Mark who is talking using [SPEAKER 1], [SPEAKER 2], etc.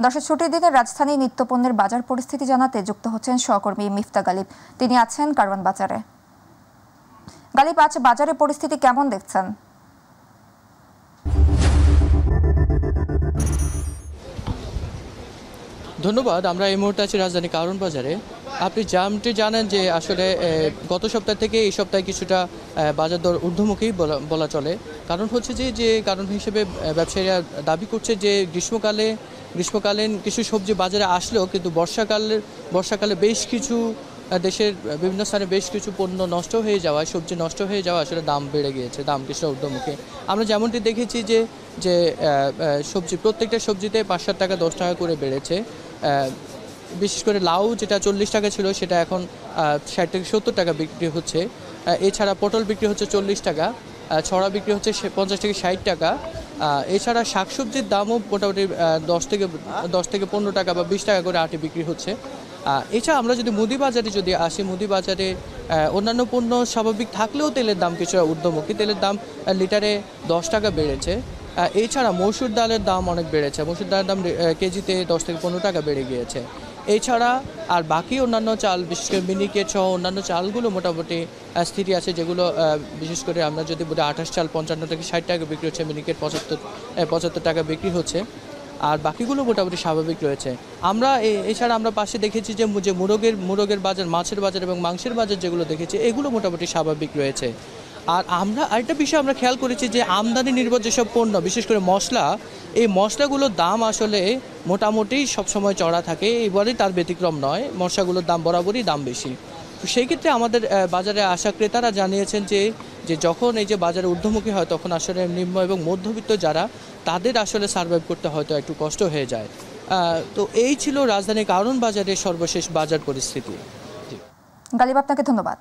[SPEAKER 1] দর্শক, ছুটির দিনে রাজধানী নিত্যপণ্যের বাজার পরিস্থিতি জানাতে যুক্ত হচ্ছেন সহকর্মী মিফতা গালিব। তিনি আছেন কারওয়ান বাজারে। গালিব, আজ বাজারের পরিস্থিতি কেমন দেখছেন?
[SPEAKER 2] ধন্যবাদ। আমরা এই মুহূর্তে আছি রাজধানী কারওয়ান বাজারে। আপনি যেমনটি জানেন যে আসলে গত সপ্তাহ থেকে এই সপ্তাহে কিছুটা বাজার দর ঊর্ধ্বমুখী বলা চলে। কারণ হচ্ছে যে কারণ হিসেবে ব্যবসায়ীরা দাবি করছে যে গ্রীষ্মকালীন কিছু সবজি বাজারে আসলেও কিন্তু বর্ষাকালে বেশ কিছু দেশের বিভিন্ন স্থানে বেশ কিছু পণ্য নষ্ট হয়ে যাওয়ায়, সবজি নষ্ট হয়ে যাওয়া আসলে দাম বেড়ে গিয়েছে, দাম কিছুটা ঊর্ধ্বমুখী। আমরা যেমনটি দেখেছি যে সবজি, প্রত্যেকটা সবজিতে ৫-৭ টাকা ১০ টাকা করে বেড়েছে। বিশেষ করে লাউ যেটা ৪০ টাকা ছিল সেটা এখন ৬০ থেকে ৭০ টাকা বিক্রি হচ্ছে। এছাড়া পটল বিক্রি হচ্ছে ৪০ টাকা, ছড়া বিক্রি হচ্ছে ৫০ থেকে ৬০ টাকা। এছাড়া শাকসবজির দামও মোটামুটি ১০ থেকে ১৫ টাকা বা ২০ টাকা করে আটি বিক্রি হচ্ছে। এছাড়া আমরা যদি মুদি বাজারে আসি, মুদি বাজারে অন্যান্য পণ্য স্বাভাবিক থাকলেও তেলের দাম কিছুটা ঊর্ধ্বমুখী। তেলের দাম লিটারে ১০ টাকা বেড়েছে। এছাড়া মসুর ডালের দাম অনেক বেড়েছে। মসুর ডালের দাম কেজিতে ১০ থেকে ১৫ টাকা বেড়ে গিয়েছে। এছাড়া আর বাকি অন্যান্য চাল, বিশেষ করে মিনিকেট সহ অন্যান্য চালগুলো মোটামুটি স্থিতি আছে, যেগুলো বিশেষ করে আমরা যদি বলি ২৮ চাল ৫৫ থেকে ৬০ টাকা বিক্রি হচ্ছে, মিনিকেট ৭৫ টাকা বিক্রি হচ্ছে, আর বাকিগুলো মোটামুটি স্বাভাবিক রয়েছে। আমরা এছাড়া আমরা পাশে দেখেছি যে মুরগের বাজার, মাছের বাজার এবং মাংসের বাজার যেগুলো দেখেছি, এগুলো মোটামুটি স্বাভাবিক রয়েছে। আর আমরা আরেকটা বিষয় আমরা খেয়াল করেছি যে আমদানি নির্ভর যেসব পণ্য, বিশেষ করে মশলা, এই মশলাগুলোর দাম আসলে মোটামুটি সবসময় চড়া থাকে। এবারই তার ব্যতিক্রম নয়, মশলাগুলোর দাম বরাবরই দাম বেশি। তো সেই ক্ষেত্রে আমাদের বাজারে আসা ক্রেতারা জানিয়েছেন যে যখন এই যে বাজারে ঊর্ধ্বমুখী হয়, তখন আসলে নিম্ন এবং মধ্যবিত্ত যারা, তাদের আসলে সার্ভাইভ করতে হয়তো একটু কষ্ট হয়ে যায়। তো এই ছিল রাজধানী কারওয়ান বাজারের সর্বশেষ বাজার পরিস্থিতি।
[SPEAKER 1] গালিব, আপনাকে ধন্যবাদ।